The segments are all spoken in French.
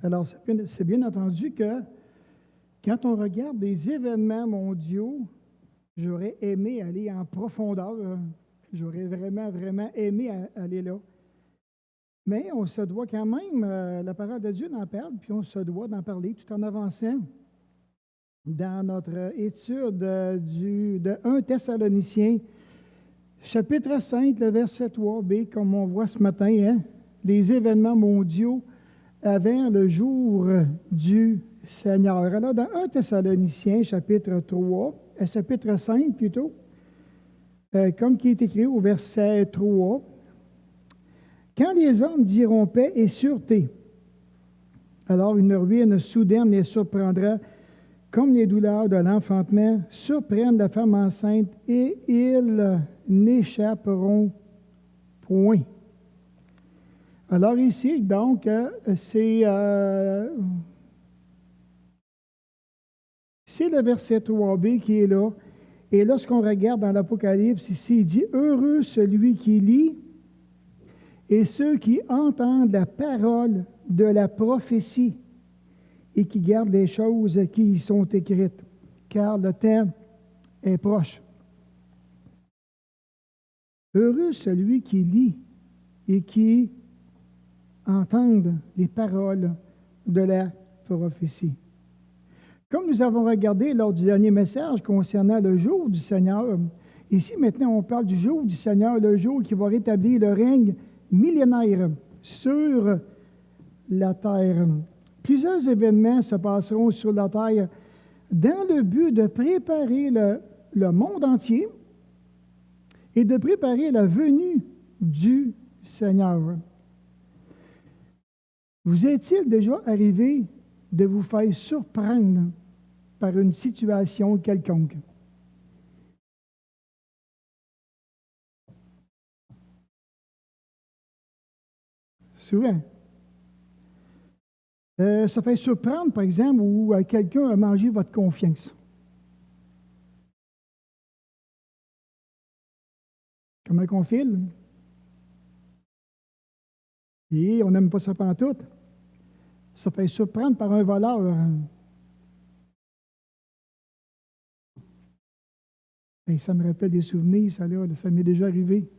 Alors, c'est bien entendu que quand on regarde des événements mondiaux, j'aurais aimé aller en profondeur. J'aurais vraiment, vraiment aimé aller là. Mais on se doit quand même, la parole de Dieu en parle, puis on se doit d'en parler tout en avançant dans notre étude de 1 Thessaloniciens, chapitre 5, le verset 3b, comme on voit ce matin, hein, les événements mondiaux avant le jour du Seigneur. Alors, dans 1 Thessaloniciens, chapitre 5 plutôt, comme qui est écrit au verset 3, quand les hommes diront paix et sûreté, alors une ruine soudaine les surprendra, comme les douleurs de l'enfantement surprennent la femme enceinte, et ils n'échapperont point. Alors ici, donc, c'est le verset 3b qui est là. Et lorsqu'on regarde dans l'Apocalypse, ici, il dit « Heureux celui qui lit et ceux qui entendent la parole de la prophétie et qui gardent les choses qui y sont écrites, car le temps est proche. » Heureux celui qui lit et qui entendent les paroles de la prophétie. Comme nous avons regardé lors du dernier message concernant le jour du Seigneur, ici maintenant on parle du jour du Seigneur, le jour qui va rétablir le règne millénaire sur la terre. Plusieurs événements se passeront sur la terre dans le but de préparer le monde entier et de préparer la venue du Seigneur. Vous est-il déjà arrivé de vous faire surprendre par une situation quelconque? Souvent. Ça fait surprendre, par exemple, où quelqu'un a mangé votre confiance. Comment qu'on file? Et on n'aime pas ça pantoute. Ça fait surprendre par un voleur. Et ça me rappelle des souvenirs, ça m'est déjà arrivé.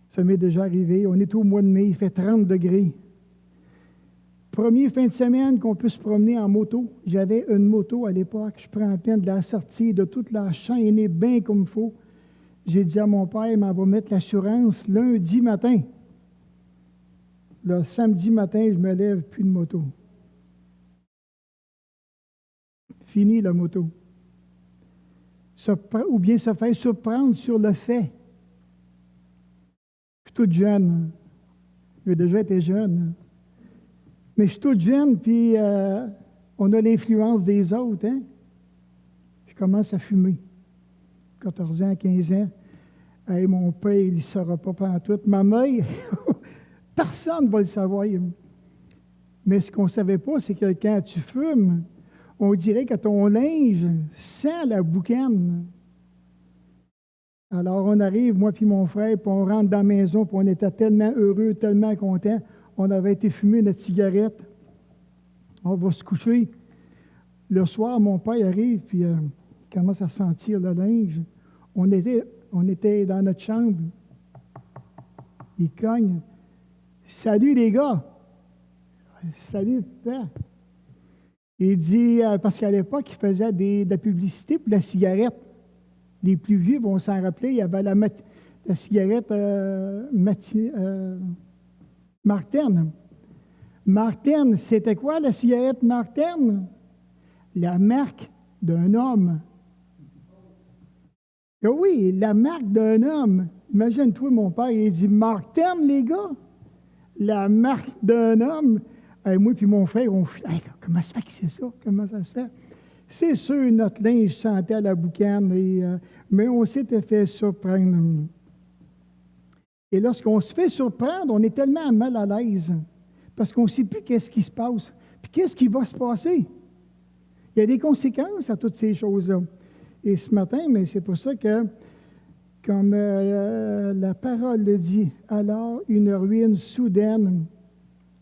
Ça m'est déjà arrivé. On est au mois de mai, il fait 30 degrés. Premier fin de semaine qu'on peut se promener en moto. J'avais une moto à l'époque. Je prends la peine de la sortir, de toute la chaîner bien comme il faut. J'ai dit à mon père, il m'en va mettre l'assurance lundi matin. Le samedi matin, je me lève, plus de moto. Fini la moto. Ou bien se faire surprendre sur le fait. Je suis toute jeune. J'ai déjà été jeune. Mais je suis toute jeune, puis on a l'influence des autres. Hein? Je commence à fumer. 14 ans, 15 ans. Hey, mon père, il ne saura pas pantoute. Ma mère, personne ne va le savoir. Mais ce qu'on ne savait pas, c'est que quand tu fumes, on dirait que ton linge sent la boucane. Alors, on arrive, moi puis mon frère, puis on rentre dans la maison, puis on était tellement heureux, tellement contents. On avait été fumer notre cigarette. On va se coucher. Le soir, mon père arrive, puis il commence à sentir le linge. On était dans notre chambre. Il cogne. « Salut les gars! »« Salut, père! » Il dit, parce qu'à l'époque, il faisait de la publicité pour la cigarette. Les plus vieux vont s'en rappeler, il y avait la cigarette Martin. Martin, c'était quoi la cigarette Martin? La marque d'un homme. Et oui, la marque d'un homme. Imagine-toi, mon père, il dit Martin, les gars, la marque d'un homme. Et moi puis mon frère, on fait comment ça se fait que c'est ça? Comment ça se fait? C'est sûr, notre linge sentait à la boucane, mais on s'était fait surprendre. Et lorsqu'on se fait surprendre, on est tellement mal à l'aise, parce qu'on ne sait plus qu'est-ce qui se passe, puis qu'est-ce qui va se passer. Il y a des conséquences à toutes ces choses-là. Et ce matin, mais c'est pour ça que, comme la parole le dit, alors une ruine soudaine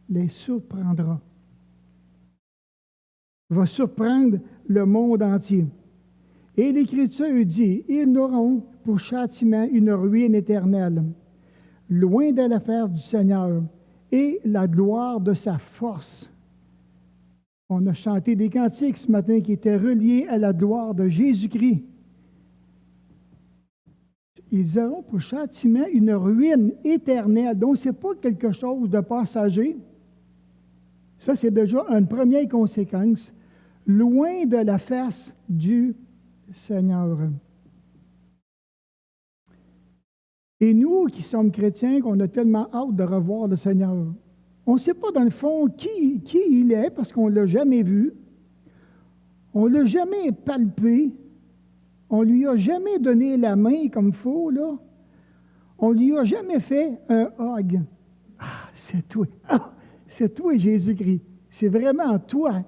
les surprendra. Va surprendre le monde entier. Et l'Écriture dit, ils n'auront pour châtiment une ruine éternelle, loin de la face du Seigneur et la gloire de sa force. On a chanté des cantiques ce matin qui étaient reliés à la gloire de Jésus-Christ. Ils auront pour châtiment une ruine éternelle. Donc, ce n'est pas quelque chose de passager. Ça, c'est déjà une première conséquence. Loin de la face du Seigneur. Et nous qui sommes chrétiens, qu'on a tellement hâte de revoir le Seigneur, on ne sait pas dans le fond qui il est parce qu'on ne l'a jamais vu. On ne l'a jamais palpé. On ne lui a jamais donné la main comme il faut, là. On ne lui a jamais fait un hug. Ah, c'est toi. Ah, c'est toi, Jésus-Christ. C'est vraiment toi.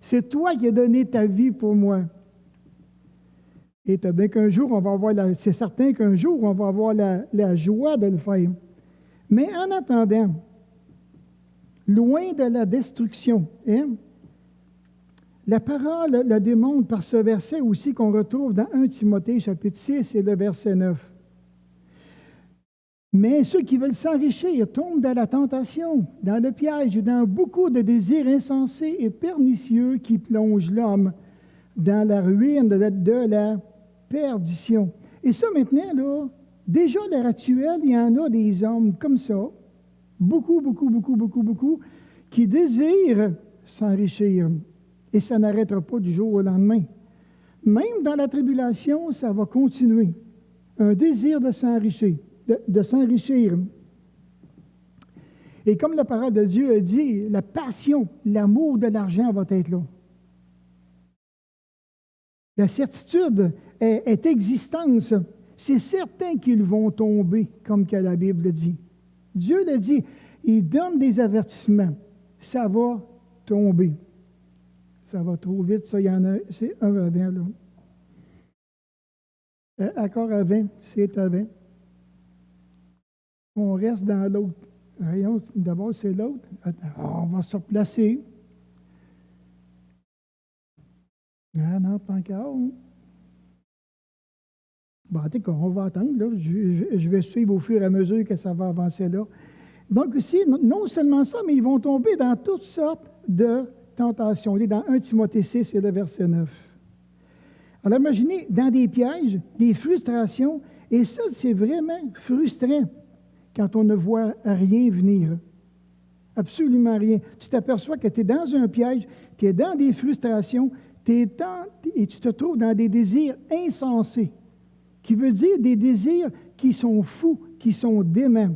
C'est toi qui as donné ta vie pour moi. Et bien qu'un jour, on va avoir c'est certain qu'un jour, on va avoir la joie de le faire. Mais en attendant, loin de la destruction, hein, la parole le démontre par ce verset aussi qu'on retrouve dans 1 Timothée, chapitre 6, et le verset 9. Mais ceux qui veulent s'enrichir tombent dans la tentation, dans le piège et dans beaucoup de désirs insensés et pernicieux qui plongent l'homme dans la ruine de la perdition. Et ça, maintenant, là, déjà à l'heure actuelle, il y en a des hommes comme ça, beaucoup, qui désirent s'enrichir. Et ça n'arrêtera pas du jour au lendemain. Même dans la tribulation, ça va continuer. Un désir de s'enrichir. De s'enrichir. Et comme la parole de Dieu a dit, la passion, l'amour de l'argent va être là. La certitude est existence. C'est certain qu'ils vont tomber, comme que la Bible dit. Dieu le dit, il donne des avertissements. Ça va tomber. Ça va trop vite, ça, il y en a, c'est un avant, là. Accord avant, c'est avant. On reste dans l'autre. Voyons, d'abord, c'est l'autre. On va se replacer. Ah non, pas encore. Bon, en tout cas, on va attendre. Là. Je vais suivre au fur et à mesure que ça va avancer là. Donc ici, non seulement ça, mais ils vont tomber dans toutes sortes de tentations. On est dans 1 Timothée 6 et le verset 9. Alors imaginez, dans des pièges, des frustrations, et ça, c'est vraiment frustrant quand on ne voit rien venir. Absolument rien. Tu t'aperçois que tu es dans un piège, tu es dans des frustrations, et tu te trouves dans des désirs insensés, qui veut dire des désirs qui sont fous, qui sont déments,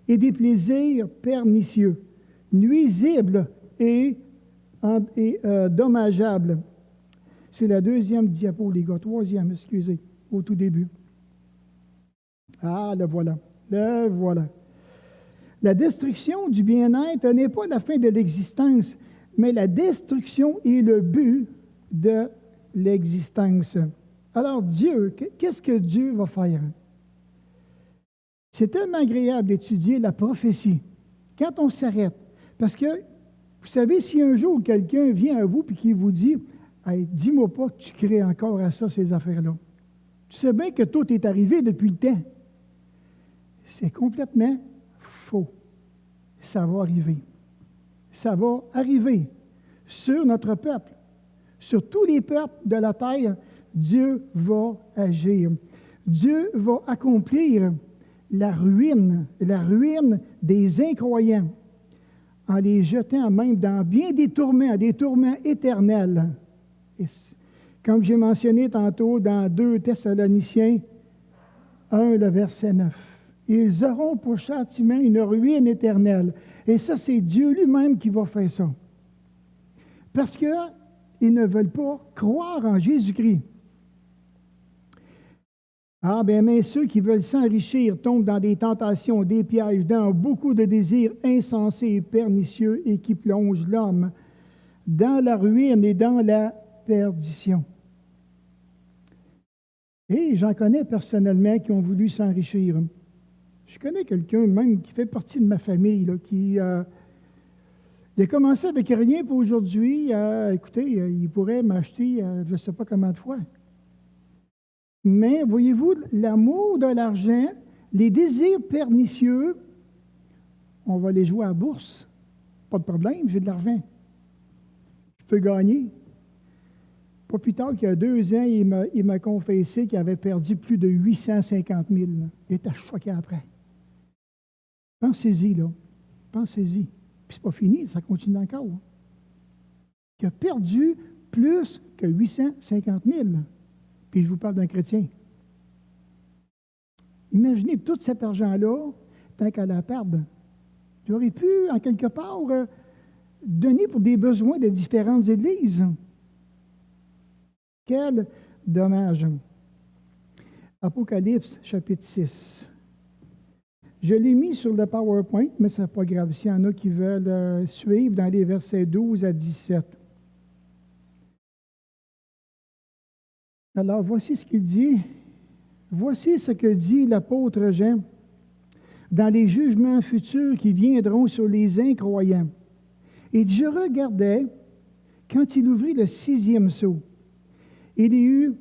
et des plaisirs pernicieux, nuisibles et dommageables. C'est la deuxième diapo, les gars, troisième, excusez, au tout début. Ah, le voilà. Le voilà. La destruction du bien-être n'est pas la fin de l'existence, mais la destruction est le but de l'existence. Alors Dieu, qu'est-ce que Dieu va faire? C'est tellement agréable d'étudier la prophétie quand on s'arrête. Parce que, vous savez, si un jour quelqu'un vient à vous et qui vous dit hey, « Dis-moi pas que tu crées encore à ça, ces affaires-là. » Tu sais bien que tout est arrivé depuis le temps. C'est complètement faux. Ça va arriver. Ça va arriver sur notre peuple. Sur tous les peuples de la terre, Dieu va agir. Dieu va accomplir la ruine des incroyants en les jetant même dans bien des tourments éternels. Et comme j'ai mentionné tantôt dans 2 Thessaloniciens 1, le verset 9. Ils auront pour châtiment une ruine éternelle. Et ça, c'est Dieu lui-même qui va faire ça. Parce qu'ils ne veulent pas croire en Jésus-Christ. Ah, bien, mais ceux qui veulent s'enrichir tombent dans des tentations, des pièges, dans beaucoup de désirs insensés et pernicieux et qui plongent l'homme dans la ruine et dans la perdition. Et j'en connais personnellement qui ont voulu s'enrichir. Je connais quelqu'un même qui fait partie de ma famille, là, qui De commencer avec rien pour aujourd'hui, écoutez, il pourrait m'acheter je ne sais pas combien de fois. Mais voyez-vous, l'amour de l'argent, les désirs pernicieux, on va les jouer à la bourse. Pas de problème, j'ai de l'argent. Je peux gagner. Pas plus tard qu'il y a 2 ans, il m'a confessé qu'il avait perdu plus de 850 000. Il était choqué après. Pensez-y, là. Pensez-y. Puis c'est pas fini, ça continue encore. Il a perdu plus que 850 000. Puis je vous parle d'un chrétien. Imaginez tout cet argent-là, tant qu'à la perdre. Il aurait pu, en quelque part, donner pour des besoins de différentes églises. Quel dommage. Apocalypse, chapitre 6. Je l'ai mis sur le PowerPoint, mais ce n'est pas grave. S'il y en a qui veulent suivre dans les versets 12 à 17. Alors, voici ce qu'il dit. Voici ce que dit l'apôtre Jean dans les jugements futurs qui viendront sur les incroyants. Et je regardais quand il ouvrit le 6e sceau. Il y eut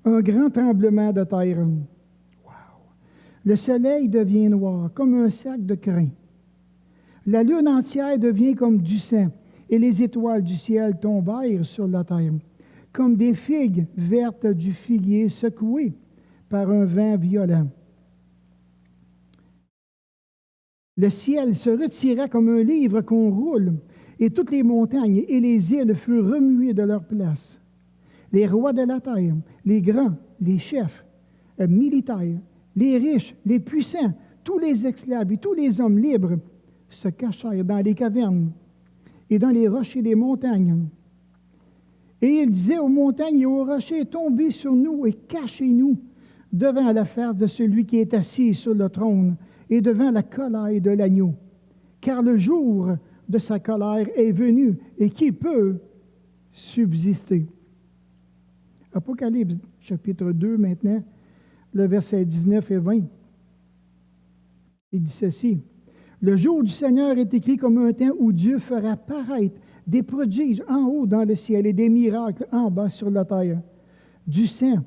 un grand tremblement de terre. Wow. Le soleil devient noir, comme un sac de crin. La lune entière devient comme du sang, et les étoiles du ciel tombèrent sur la terre, comme des figues vertes du figuier secouées par un vent violent. Le ciel se retira comme un livre qu'on roule, et toutes les montagnes et les îles furent remuées de leur place. Les rois de la terre, les grands, les chefs militaires, les riches, les puissants, tous les esclaves et tous les hommes libres se cachèrent dans les cavernes et dans les rochers des montagnes. Et il disait aux montagnes et aux rochers, tombez sur nous et cachez-nous devant la face de celui qui est assis sur le trône et devant la colère de l'agneau. Car le jour de sa colère est venu, et qui peut subsister? Apocalypse, chapitre 2, maintenant, le verset 19 et 20. Il dit ceci. Le jour du Seigneur est écrit comme un temps où Dieu fera paraître des prodiges en haut dans le ciel et des miracles en bas sur la terre. Du sang,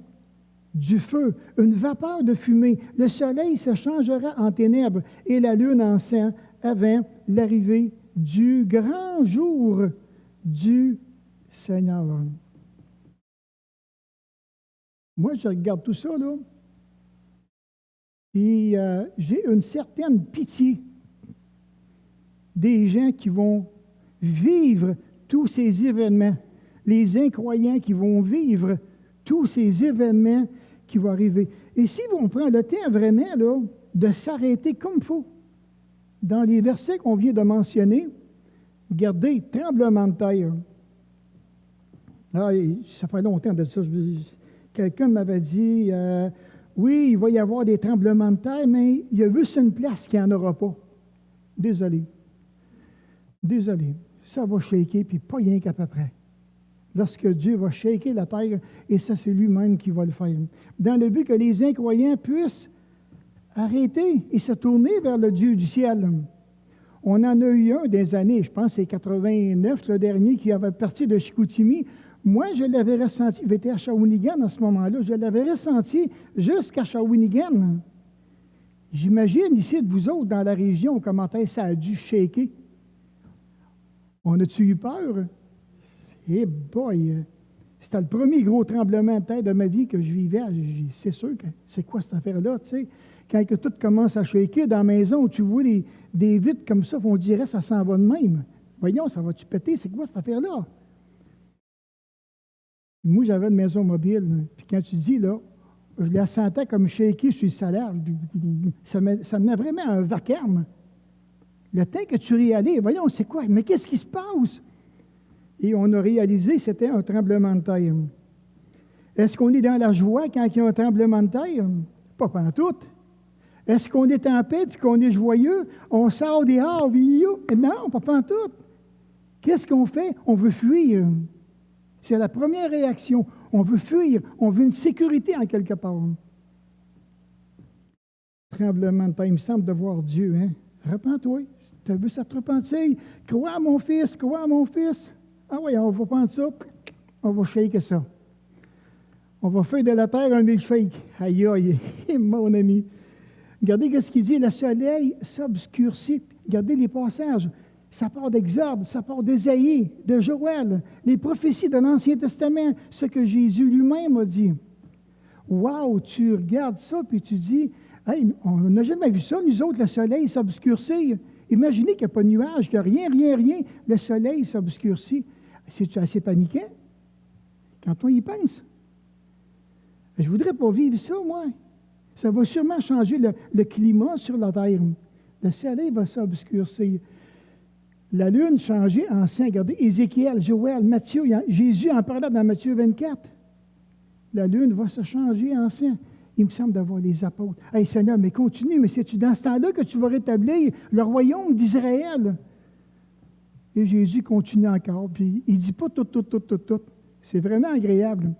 du feu, une vapeur de fumée. Le soleil se changera en ténèbres et la lune en sang avant l'arrivée du grand jour du Seigneur. Moi, je regarde tout ça, là, et j'ai une certaine pitié des gens qui vont vivre tous ces événements, les incroyants qui vont vivre tous ces événements qui vont arriver. Et si on prend le temps vraiment là, de s'arrêter comme il faut, dans les versets qu'on vient de mentionner, regardez, tremblement de terre. Ah, ça fait longtemps de ça. Quelqu'un m'avait dit, oui, il va y avoir des tremblements de terre, mais il y a juste une place qu'il n'y en aura pas. Désolé. Désolé. Ça va shaker, puis pas rien qu'à peu près. Lorsque Dieu va shaker la terre, et ça, c'est lui-même qui va le faire. Dans le but que les incroyants puissent arrêter et se tourner vers le Dieu du ciel. On en a eu un des années, je pense que c'est 89, le dernier, qui avait parti de Chicoutimi. Moi, je l'avais ressenti, j'étais à Shawinigan à ce moment-là, je l'avais ressenti jusqu'à Shawinigan. J'imagine ici de vous autres dans la région comment ça a dû shaker. On a-tu eu peur? Eh boy! C'était le premier gros tremblement de terre de ma vie que je vivais. C'est sûr que c'est quoi cette affaire-là, tu sais? Quand que tout commence à shaker dans la maison, où tu vois des vitres comme ça, on dirait que ça s'en va de même. Voyons, ça va-tu péter? C'est quoi cette affaire-là? Moi, j'avais une maison mobile. Puis quand tu dis, là, je la sentais comme shaker sur le salaire. Ça menait vraiment à un vacarme. Le temps que tu réalises, voyons, c'est quoi? Mais qu'est-ce qui se passe? Et on a réalisé que c'était un tremblement de terre. Est-ce qu'on est dans la joie quand il y a un tremblement de terre? Pas pantoute. Est-ce qu'on est en paix et qu'on est joyeux? On sort dehors, non, pas pantoute. Qu'est-ce qu'on fait? On veut fuir. C'est la première réaction. On veut fuir. On veut une sécurité en quelque part. Tremblement de terre, il me semble de voir Dieu. Hein? Repends-toi. tu as vu ça te repentir? Crois, mon fils, crois, mon fils. Ah oui, on va prendre ça, on va shaker ça. On va faire de la terre un milkshake. Aïe, aïe, mon ami. Regardez ce qu'il dit, le soleil s'obscurcit. Regardez les passages. Ça part d'Exode, ça part d'Ésaïe, de Joël, les prophéties de l'Ancien Testament, ce que Jésus lui-même a dit. Wow, tu regardes ça, puis tu dis, hey, on n'a jamais vu ça, nous autres, le soleil s'obscurcit. Imaginez qu'il n'y a pas de nuage, qu'il n'y a rien, le soleil s'obscurcit. C'est-tu assez paniquant? Quand on y pense. Je ne voudrais pas vivre ça, moi. Ça va sûrement changer le climat sur la terre. Le soleil va s'obscurcir. La lune changeait en sang. Regardez, Ézéchiel, Joël, Matthieu, Jésus en parlait dans Matthieu 24. La lune va se changer en sang. Il me semble d'avoir les apôtres. Hey Seigneur, mais continue, mais c'est-tu dans ce temps-là que tu vas rétablir le royaume d'Israël? Et Jésus continue encore, puis il ne dit pas tout. C'est vraiment agréable.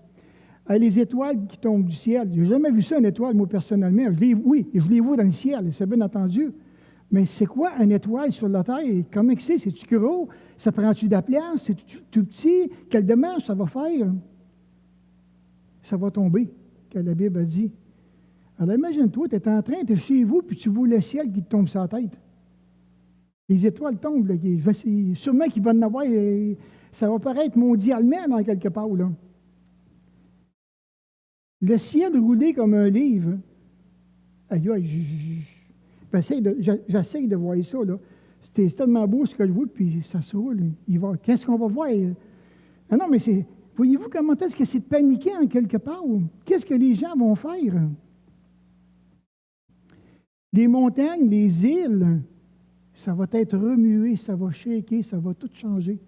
Hey, les étoiles qui tombent du ciel. Je n'ai jamais vu ça, une étoile, moi, personnellement. Oui, je les vois dans le ciel, c'est bien entendu. Mais c'est quoi une étoile sur la terre? Comment c'est? C'est-tu gros? Ça prend-tu de la place? C'est tout petit? Quelle démarche ça va faire? Ça va tomber, que la Bible a dit. Alors imagine-toi, tu es en train, tu es chez vous, puis tu vois le ciel qui te tombe sur la tête. Les étoiles tombent. Là, sûrement qu'il va en avoir, ça va paraître mondialement dans quelque part. Là. Le ciel roulé comme un livre. Aïe, j'essaie de voir ça. Là. C'est tellement beau ce que je vois, puis ça se roule. Qu'est-ce qu'on va voir? Ah non, mais voyez-vous comment est-ce que c'est paniqué en quelque part? Qu'est-ce que les gens vont faire? Les montagnes, les îles, ça va être remué, ça va shaker, ça va tout changer.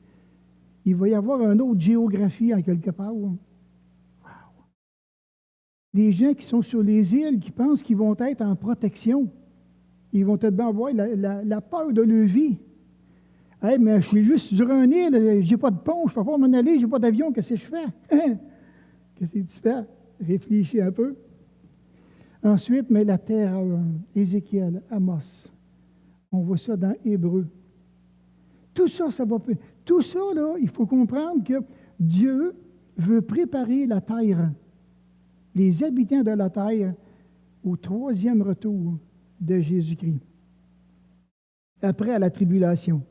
Il va y avoir une autre géographie en quelque part. Wow. Les gens qui sont sur les îles, qui pensent qu'ils vont être en protection, ils vont peut-être bien avoir la peur de leur vie. Hey, mais je suis juste sur un île, j'ai pas de pont, je ne peux pas m'en aller, j'ai pas d'avion, qu'est-ce que je fais? Qu'est-ce que tu fais? Réfléchis un peu. Ensuite, mais la terre, Ézéchiel, Amos, on voit ça dans Hébreu. Tout ça, ça va... Tout ça, là, il faut comprendre que Dieu veut préparer la terre, les habitants de la terre, au troisième retour de Jésus-Christ, après la tribulation.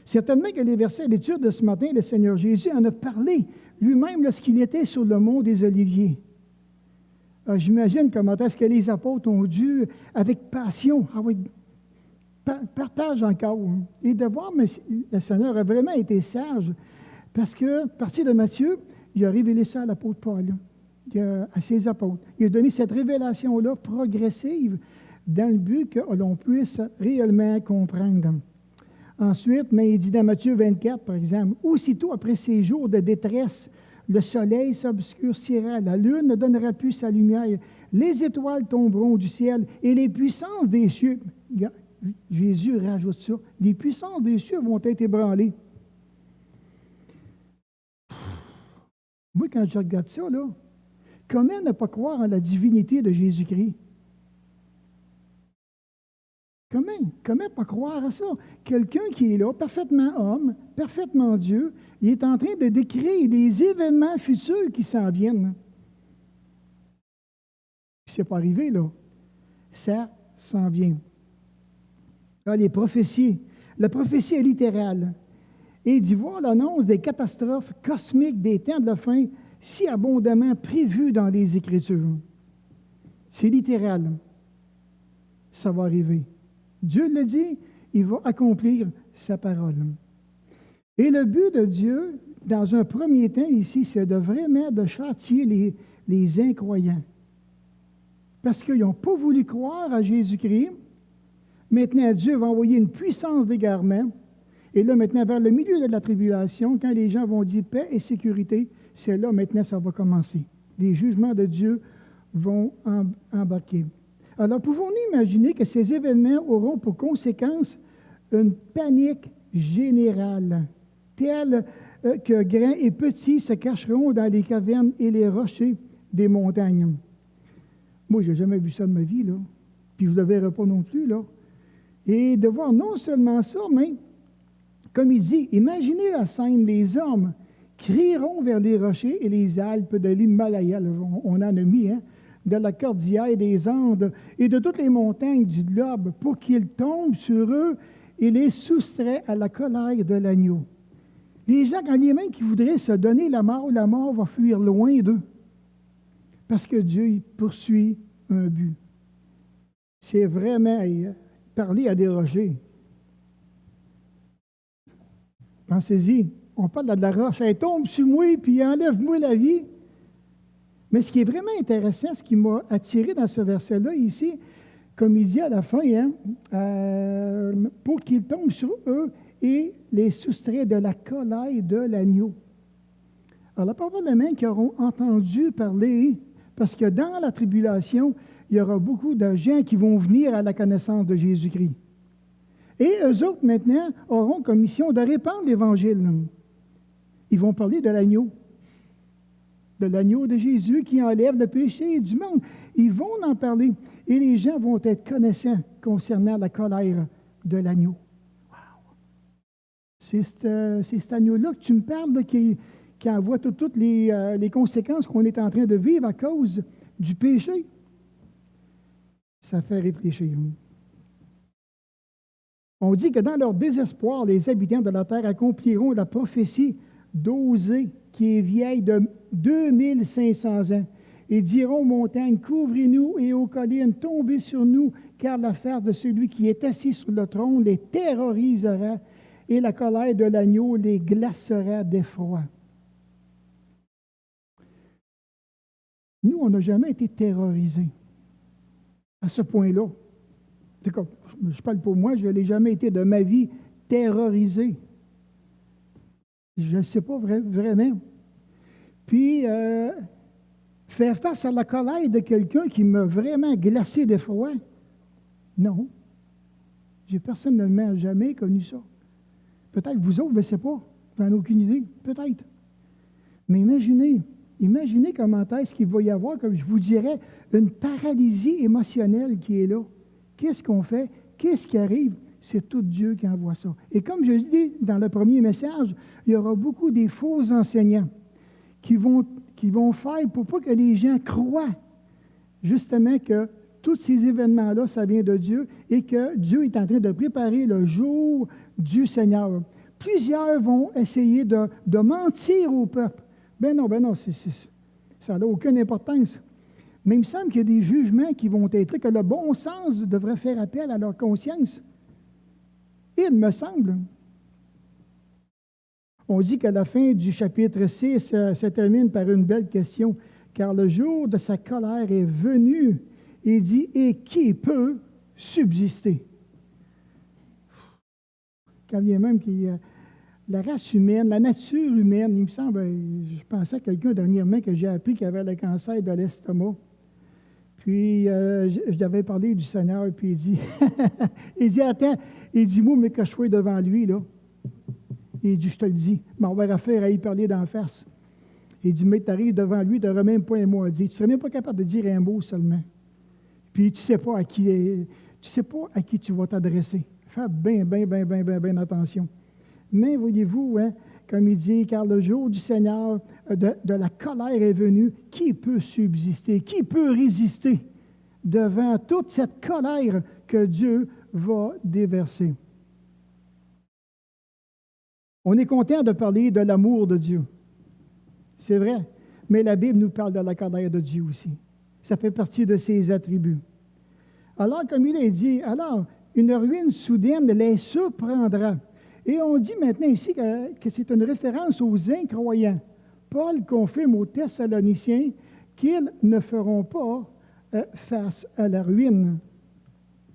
Certainement que les versets d'étude de ce matin, le Seigneur Jésus en a parlé lui-même lorsqu'il était sur le mont des Oliviers. J'imagine comment est-ce que les apôtres ont dû, avec passion, partage encore, et de voir, mais le Seigneur a vraiment été sage, parce que, à partir de Matthieu, il a révélé ça à l'apôtre Paul, à ses apôtres. Il a donné cette révélation-là progressive dans le but que l'on puisse réellement comprendre. Ensuite, mais il dit dans Matthieu 24, par exemple, « Aussitôt après ces jours de détresse, le soleil s'obscurcira, la lune ne donnera plus sa lumière, les étoiles tomberont du ciel et les puissances des cieux... » Jésus rajoute ça. « Les puissances des cieux vont être ébranlées. » Moi, quand je regarde ça, là, comment ne pas croire en la divinité de Jésus-Christ? Comment pas croire à ça? Quelqu'un qui est là, parfaitement homme, parfaitement Dieu, il est en train de décrire des événements futurs qui s'en viennent. Puis c'est pas arrivé, là. Ça s'en vient. Là, les prophéties. La prophétie est littérale. Et d'y voir l'annonce des catastrophes cosmiques des temps de la fin si abondamment prévues dans les Écritures. C'est littéral. Ça va arriver. Dieu l'a dit, il va accomplir sa parole. Et le but de Dieu, dans un premier temps ici, c'est de vraiment de châtier les incroyants. Parce qu'ils n'ont pas voulu croire à Jésus-Christ. Maintenant, Dieu va envoyer une puissance d'égarement. Et là, maintenant, vers le milieu de la tribulation, quand les gens vont dire paix et sécurité, c'est là, maintenant, ça va commencer. Les jugements de Dieu vont embarquer. Alors, pouvons-nous imaginer que ces événements auront pour conséquence une panique générale, telle que grands et petits se cacheront dans les cavernes et les rochers des montagnes? Moi, je n'ai jamais vu ça de ma vie, là. Puis je ne le verrai pas non plus, là. Et de voir non seulement ça, mais, comme il dit, imaginez la scène, les hommes crieront vers les rochers et les Alpes de l'Himalaya, on en a mis, hein, de la cordillère des Andes et de toutes les montagnes du globe, pour qu'ils tombent sur eux et les soustraient à la colère de l'agneau. Les gens, quand il y a même qui voudraient se donner la mort va fuir loin d'eux. Parce que Dieu il poursuit un but. C'est vraiment parler à des rochers. Pensez-y, on parle de la roche, elle tombe sur moi puis enlève-moi la vie. Mais ce qui est vraiment intéressant, ce qui m'a attiré dans ce verset-là ici, comme il dit à la fin, pour qu'ils tombent sur eux et les soustraient de la colère de l'agneau. Alors, la probablement qui auront entendu parler, parce que dans la tribulation, il y aura beaucoup de gens qui vont venir à la connaissance de Jésus-Christ. Et eux autres, maintenant, auront comme mission de répandre l'Évangile. Ils vont parler de l'agneau de Jésus qui enlève le péché du monde. Ils vont en parler et les gens vont être connaissants concernant la colère de l'agneau. Wow! C'est cet agneau-là que tu me parles, là, qui envoie toutes les conséquences qu'on est en train de vivre à cause du péché. Ça fait réfléchir. On dit que dans leur désespoir, les habitants de la terre accompliront la prophétie d'Osée, qui est vieille de 2500 ans, et diront aux montagnes, couvrez-nous, et aux collines, tombez sur nous, car l'affaire de celui qui est assis sur le trône les terrorisera, et la colère de l'agneau les glacera d'effroi. Nous, on n'a jamais été terrorisés à ce point-là. Je parle pour moi, je n'ai jamais été de ma vie terrorisé. Je ne sais pas vraiment. Puis, faire face à la colère de quelqu'un qui m'a vraiment glacé d'effroi, non. J'ai personnellement jamais connu ça. Peut-être vous autres, je ne sais pas. Vous n'en avez aucune idée. Peut-être. Mais imaginez comment est-ce qu'il va y avoir, comme je vous dirais, une paralysie émotionnelle qui est là. Qu'est-ce qu'on fait? Qu'est-ce qui arrive? C'est tout Dieu qui envoie ça. Et comme je dis dans le premier message, il y aura beaucoup des faux enseignants qui vont faire pour pas que les gens croient justement que tous ces événements-là, ça vient de Dieu et que Dieu est en train de préparer le jour du Seigneur. Plusieurs vont essayer de mentir au peuple. Ben non, ça n'a aucune importance. Mais il me semble qu'il y a des jugements qui vont être là, que le bon sens devrait faire appel à leur conscience. Il me semble. On dit qu'à la fin du chapitre 6, se termine par une belle question. Car le jour de sa colère est venu, il dit, et qui peut subsister? Quand bien même la race humaine, la nature humaine, il me semble, je pensais à quelqu'un dernièrement que j'ai appris qu'il avait le cancer de l'estomac. Puis, je devais parler du Seigneur, puis il dit, attends, il dit, moi, mais que je sois devant lui, là. Il dit, je te le dis, m'en va affaire à y parler d'en face. Il dit, mais tu arrives devant lui, tu n'auras même pas un mot à dire. Tu ne serais même pas capable de dire un mot seulement. Puis, tu ne sais pas à qui tu vas t'adresser. Fais bien attention. Mais voyez-vous, hein, comme il dit, car le jour du Seigneur de la colère est venu, qui peut subsister? Qui peut résister devant toute cette colère que Dieu va déverser? On est content de parler de l'amour de Dieu. C'est vrai, mais la Bible nous parle de la colère de Dieu aussi. Ça fait partie de ses attributs. Alors, comme il est dit, alors, une ruine soudaine les surprendra. Et on dit maintenant ici que c'est une référence aux incroyants. Paul confirme aux Thessaloniciens qu'ils ne feront pas face à la ruine.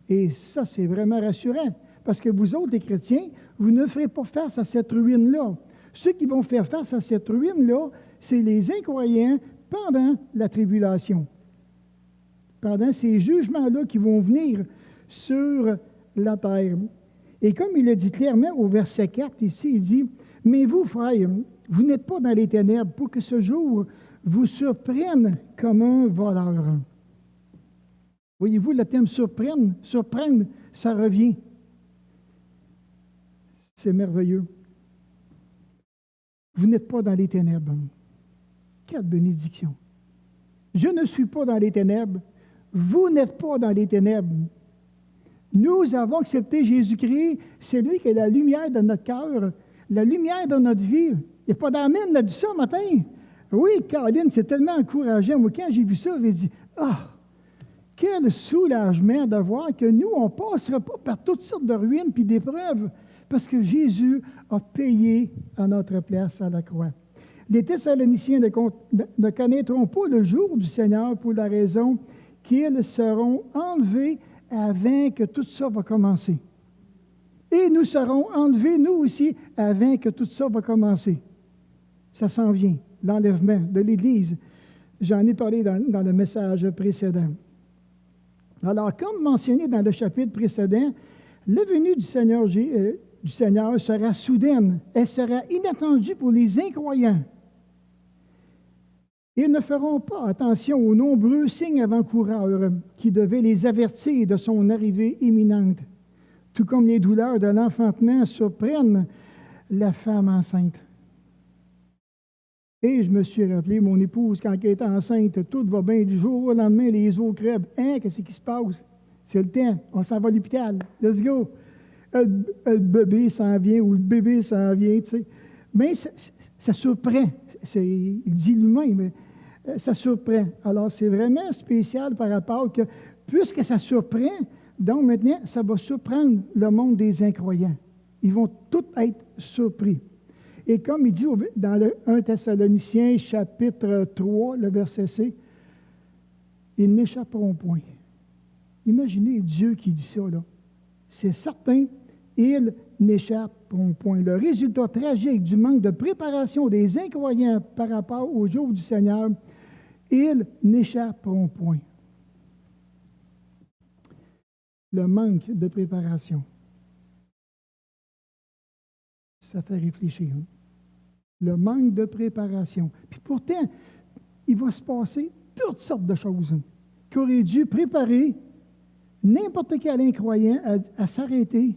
Et ça, c'est vraiment rassurant, parce que vous autres, les chrétiens, vous ne ferez pas face à cette ruine-là. Ceux qui vont faire face à cette ruine-là, c'est les incroyants pendant la tribulation, pendant ces jugements-là qui vont venir sur la terre. Et comme il le dit clairement au verset 4 ici, il dit, « Mais vous, frères, vous n'êtes pas dans les ténèbres pour que ce jour vous surprenne comme un voleur. » Voyez-vous, le terme surprendre, ça revient. C'est merveilleux. Vous n'êtes pas dans les ténèbres. Quelle bénédiction. Je ne suis pas dans les ténèbres. Vous n'êtes pas dans les ténèbres. Nous avons accepté Jésus-Christ. C'est lui qui est la lumière de notre cœur, la lumière de notre vie. Il n'y a pas d'amen là-dessus ce matin. Oui, Caroline, c'est tellement encourageant. Moi, quand j'ai vu ça, j'ai dit, quel soulagement de voir que nous, on ne passera pas par toutes sortes de ruines puis d'épreuves, parce que Jésus a payé à notre place à la croix. Les Thessaloniciens ne connaîtront pas le jour du Seigneur pour la raison qu'ils seront enlevés avant que tout ça va commencer. Et nous serons enlevés, nous aussi, avant que tout ça va commencer. Ça s'en vient, l'enlèvement de l'Église. J'en ai parlé dans le message précédent. Alors, comme mentionné dans le chapitre précédent, la venue du Seigneur sera soudaine. Elle sera inattendue pour les incroyants. Ils ne feront pas attention aux nombreux signes avant-coureurs qui devaient les avertir de son arrivée imminente, tout comme les douleurs de l'enfantement surprennent la femme enceinte. Et je me suis rappelé, mon épouse, quand elle est enceinte, tout va bien du jour au lendemain, les os crèvent. Qu'est-ce qui se passe? C'est le temps, on s'en va à l'hôpital. Let's go! Le bébé s'en vient ou le bébé s'en vient, tu sais. Mais ça surprend. Il dit lui-même, mais ça surprend. Alors, c'est vraiment spécial par rapport que, puisque ça surprend, donc maintenant, ça va surprendre le monde des incroyants. Ils vont tous être surpris. Et comme il dit dans le 1 Thessaloniciens, chapitre 3, le verset C, ils n'échapperont point. Imaginez Dieu qui dit ça, là. C'est certain, ils n'échapperont point. Le résultat tragique du manque de préparation des incroyants par rapport au jour du Seigneur, ils n'échapperont point. Le manque de préparation. Ça fait réfléchir. Le manque de préparation. Puis pourtant, il va se passer toutes sortes de choses qui auraient dû préparer n'importe quel incroyant à s'arrêter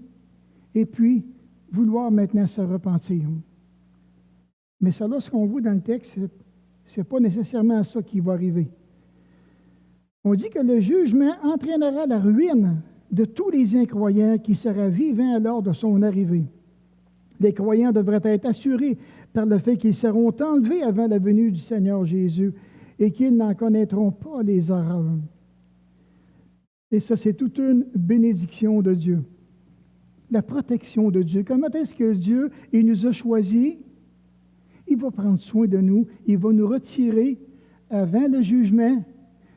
et puis vouloir maintenant se repentir. Mais ça, là, ce qu'on voit dans le texte, ce n'est pas nécessairement ça qui va arriver. On dit que le jugement entraînera la ruine de tous les incroyants qui sera vivant lors de son arrivée. Les croyants devraient être assurés par le fait qu'ils seront enlevés avant la venue du Seigneur Jésus et qu'ils n'en connaîtront pas les horreurs. Et ça, c'est toute une bénédiction de Dieu. La protection de Dieu. Comment est-ce que Dieu, il nous a choisis? Il va prendre soin de nous. Il va nous retirer avant le jugement.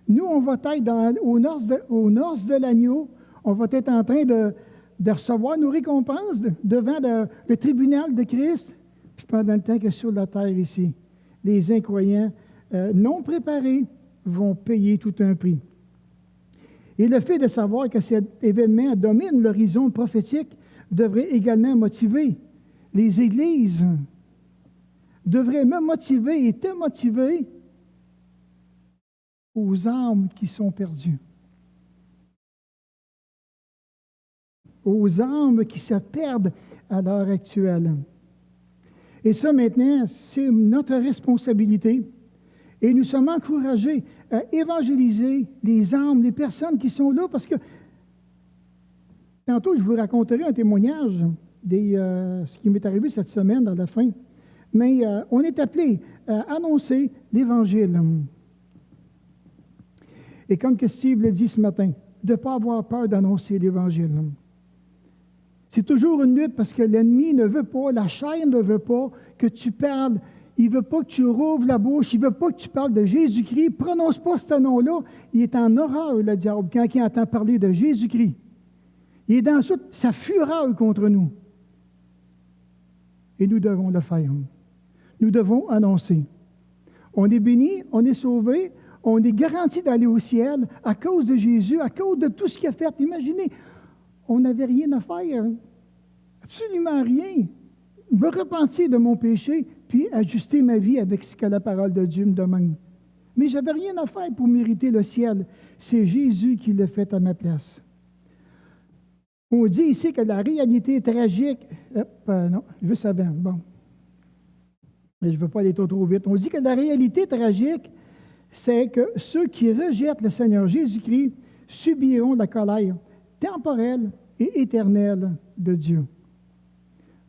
Nous, on va être aux noces de l'agneau. On va être en train de recevoir nos récompenses devant le tribunal de Christ. Puis pendant le temps que sur la terre ici, les incroyants non préparés vont payer tout un prix. Et le fait de savoir que cet événement domine l'horizon prophétique devrait également motiver les églises, devrait me motiver et te motiver aux âmes qui sont perdues, aux âmes qui se perdent à l'heure actuelle. Et ça, maintenant, c'est notre responsabilité. Et nous sommes encouragés à évangéliser les âmes, les personnes qui sont là, parce que tantôt, je vous raconterai un témoignage de ce qui m'est arrivé cette semaine, dans la fin. Mais on est appelé à annoncer l'Évangile. Et comme que Steve l'a dit ce matin, de ne pas avoir peur d'annoncer l'Évangile. C'est toujours une lutte parce que l'ennemi ne veut pas, la chair ne veut pas que tu parles. Il ne veut pas que tu rouvres la bouche. Il ne veut pas que tu parles de Jésus-Christ. Prononce pas ce nom-là. Il est en horreur, le diable, quand il entend parler de Jésus-Christ. Il est dans sa fureur contre nous. Et nous devons le faire. Nous devons annoncer. On est béni, on est sauvé, on est garanti d'aller au ciel à cause de Jésus, à cause de tout ce qu'il a fait. Imaginez, on n'avait rien à faire. Absolument rien. Me repentir de mon péché, puis ajuster ma vie avec ce que la parole de Dieu me demande. Mais je n'avais rien à faire pour mériter le ciel. C'est Jésus qui l'a fait à ma place. On dit ici que la réalité tragique... non, juste avant, bon. Mais je ne veux pas aller trop vite. On dit que la réalité tragique, c'est que ceux qui rejettent le Seigneur Jésus-Christ subiront la colère temporelle et éternelle de Dieu.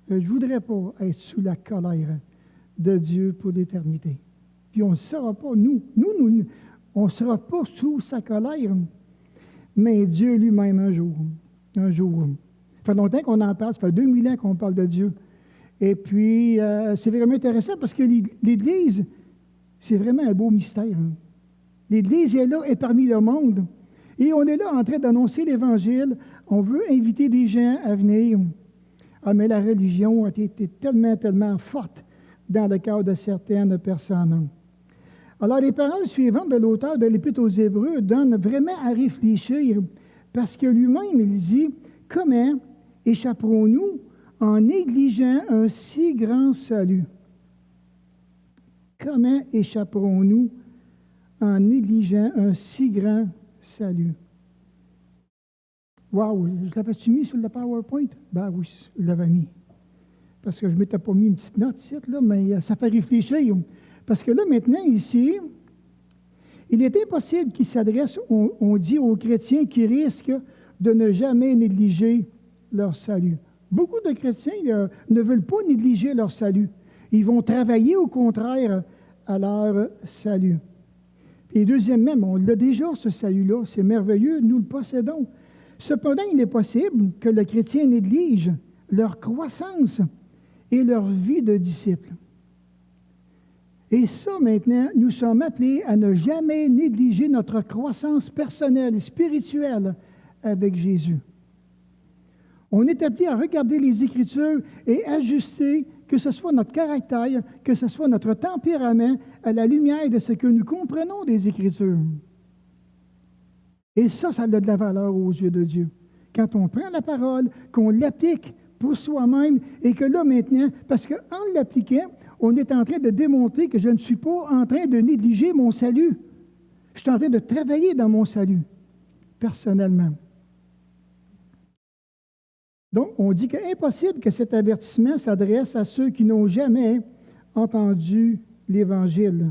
Je ne voudrais pas être sous la colère de Dieu pour l'éternité. Puis on ne sera pas, on ne sera pas sous sa colère, mais Dieu lui-même un jour. Ça fait longtemps qu'on en parle, ça fait 2000 ans qu'on parle de Dieu. Et puis, c'est vraiment intéressant parce que l'Église, c'est vraiment un beau mystère. L'Église est là, est parmi le monde. Et on est là en train d'annoncer l'Évangile. On veut inviter des gens à venir. Ah, mais la religion a été tellement, tellement forte dans le cœur de certaines personnes. Alors, les paroles suivantes de l'auteur de l'Épître aux Hébreux donnent vraiment à réfléchir parce que lui-même, il dit « Comment échapperons-nous en négligeant un si grand salut? » Comment échapperons-nous en négligeant un si grand salut? Wow, je l'avais-tu mis sur le PowerPoint? Ben oui, je l'avais mis. Parce que je ne m'étais pas mis une petite note ici, là, mais ça fait réfléchir. Parce que là, maintenant, ici, il est impossible qu'il s'adresse, on dit aux chrétiens qui risquent de ne jamais négliger leur salut. Beaucoup de chrétiens ne veulent pas négliger leur salut. Ils vont travailler au contraire à leur salut. Et deuxièmement, on l'a déjà, ce salut-là, c'est merveilleux, nous le possédons. Cependant, il est possible que le chrétien néglige leur croissance et leur vie de disciples. Et ça, maintenant, nous sommes appelés à ne jamais négliger notre croissance personnelle et spirituelle avec Jésus. On est appelé à regarder les Écritures et ajuster, que ce soit notre caractère, que ce soit notre tempérament, à la lumière de ce que nous comprenons des Écritures. Et ça a de la valeur aux yeux de Dieu. Quand on prend la parole, qu'on l'applique pour soi-même, et que là, maintenant, parce qu'en l'appliquant, on est en train de démontrer que je ne suis pas en train de négliger mon salut. Je suis en train de travailler dans mon salut, personnellement. Donc, on dit qu'il est impossible que cet avertissement s'adresse à ceux qui n'ont jamais entendu l'Évangile.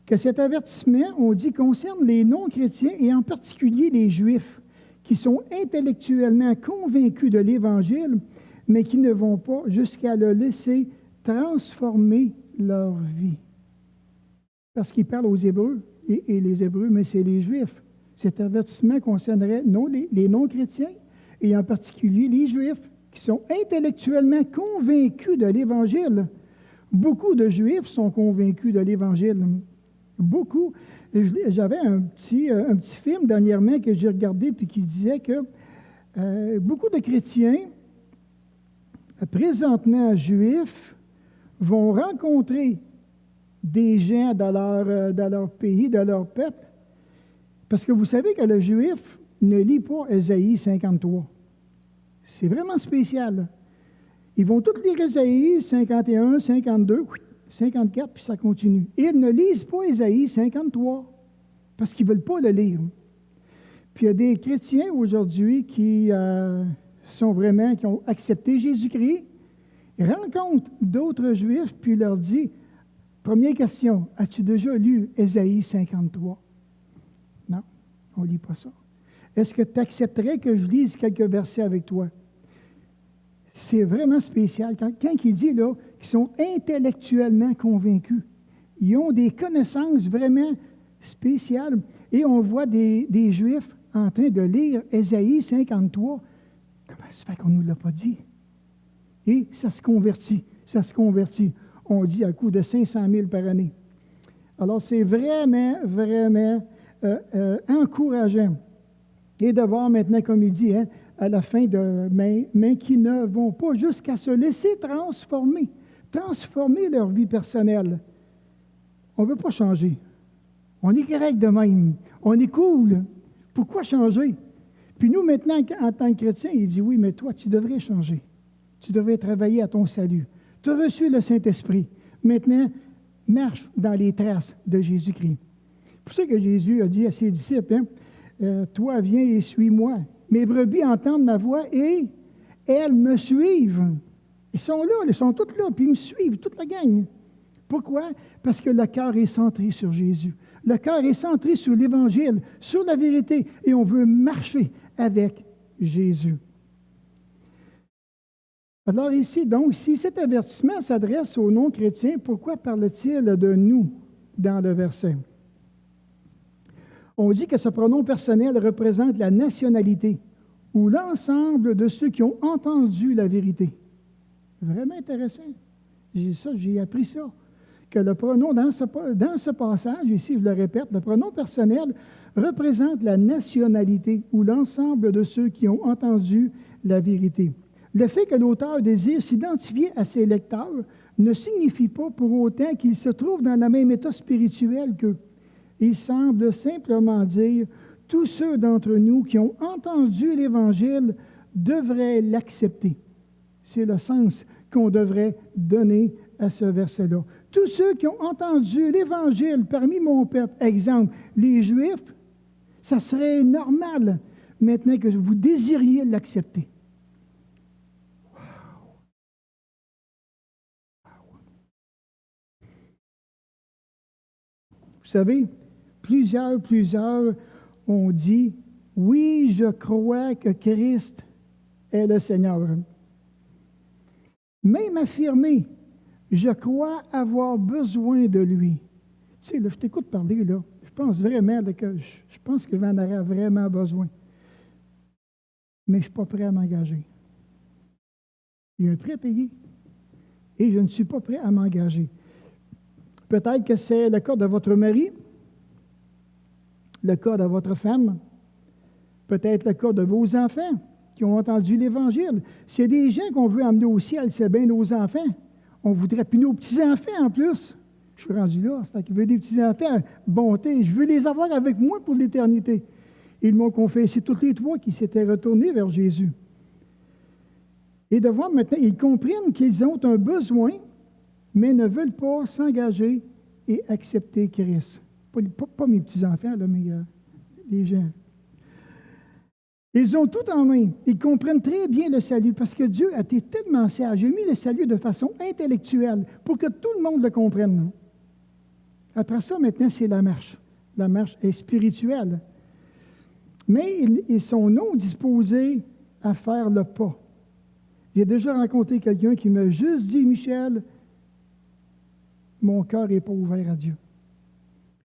Que cet avertissement, on dit, concerne les non-chrétiens et en particulier les Juifs, qui sont intellectuellement convaincus de l'Évangile, mais qui ne vont pas jusqu'à le laisser transformer leur vie. Parce qu'il parle aux Hébreux, et les Hébreux, mais c'est les Juifs. Cet avertissement concernerait les non-chrétiens, et en particulier les Juifs, qui sont intellectuellement convaincus de l'Évangile. Beaucoup de Juifs sont convaincus de l'Évangile. Beaucoup. J'avais un petit film dernièrement que j'ai regardé puis qui disait que beaucoup de chrétiens, présentement juifs, vont rencontrer des gens dans leur pays, de leur peuple, parce que vous savez que le juif ne lit pas Ésaïe 53. C'est vraiment spécial. Ils vont tous lire Ésaïe 51, 52, 54, puis ça continue. Et ils ne lisent pas Ésaïe 53, parce qu'ils ne veulent pas le lire. Puis il y a des chrétiens aujourd'hui qui qui ont accepté Jésus-Christ, ils rencontrent d'autres Juifs, puis ils leur disent, première question, as-tu déjà lu Ésaïe 53? Non, on ne lit pas ça. Est-ce que tu accepterais que je lise quelques versets avec toi? C'est vraiment spécial. Quand il dit là, qu'ils sont intellectuellement convaincus, ils ont des connaissances vraiment spéciales. Et on voit des Juifs en train de lire Ésaïe 53. Comment ça fait qu'on ne nous l'a pas dit? Et ça se convertit. On dit à coup de 500 000 par année. Alors, c'est vraiment, vraiment encourageant. Et de voir maintenant, comme il dit, à la fin mais qui ne vont pas jusqu'à se laisser transformer leur vie personnelle. On ne veut pas changer. On est correct de même. On est cool. Pourquoi changer? Puis nous, maintenant, en tant que chrétiens, il dit, oui, mais toi, tu devrais changer. Tu devrais travailler à ton salut. Tu as reçu le Saint-Esprit. Maintenant, marche dans les traces de Jésus-Christ. C'est pour ça que Jésus a dit à ses disciples, toi, viens et suis-moi. Mes brebis entendent ma voix et elles me suivent. Ils sont là, ils sont toutes là, puis ils me suivent, toute la gang. Pourquoi? Parce que le cœur est centré sur Jésus. Le cœur est centré sur l'Évangile, sur la vérité, et on veut marcher avec Jésus. Alors ici, donc, si cet avertissement s'adresse aux non-chrétiens, pourquoi parle-t-il de nous dans le verset? On dit que ce pronom personnel représente la nationalité ou l'ensemble de ceux qui ont entendu la vérité. Vraiment intéressant. J'ai appris ça. Que le pronom, dans ce passage, ici, je le répète, le pronom personnel représente la nationalité ou l'ensemble de ceux qui ont entendu la vérité. Le fait que l'auteur désire s'identifier à ses lecteurs ne signifie pas pour autant qu'il se trouve dans le même état spirituel qu'eux. Il semble simplement dire « Tous ceux d'entre nous qui ont entendu l'Évangile devraient l'accepter ». C'est le sens qu'on devrait donner à ce verset-là. Tous ceux qui ont entendu l'Évangile parmi mon peuple, exemple, les Juifs, ça serait normal maintenant que vous désiriez l'accepter. Vous savez, plusieurs ont dit « Oui, je crois que Christ est le Seigneur ». Même affirmer « Je crois avoir besoin de lui ». Tu sais, là, je t'écoute parler, là. Je pense vraiment là, que je pense que j'en aurais vraiment besoin. Mais je ne suis pas prêt à m'engager. Il y a un prix à payer. Et je ne suis pas prêt à m'engager. Peut-être que c'est le cas de votre mari, le cas de votre femme, peut-être le cas de vos enfants qui ont entendu l'Évangile. S'il y a des gens qu'on veut emmener au ciel, c'est bien nos enfants. On voudrait puis nos petits-enfants en plus. Je suis rendu là, c'est qu'il veut des petits-enfants, bonté, je veux les avoir avec moi pour l'éternité. Ils m'ont confessé tous les trois qui s'étaient retournés vers Jésus. Et de voir maintenant, ils comprennent qu'ils ont un besoin, mais ne veulent pas s'engager et accepter Christ. Pas mes petits-enfants, là, mais les gens. Ils ont tout en main. Ils comprennent très bien le salut parce que Dieu a été tellement sage. Il a mis le salut de façon intellectuelle pour que tout le monde le comprenne. Après ça, maintenant, c'est la marche. La marche est spirituelle. Mais ils sont non disposés à faire le pas. J'ai déjà rencontré quelqu'un qui m'a juste dit, Michel, mon cœur n'est pas ouvert à Dieu.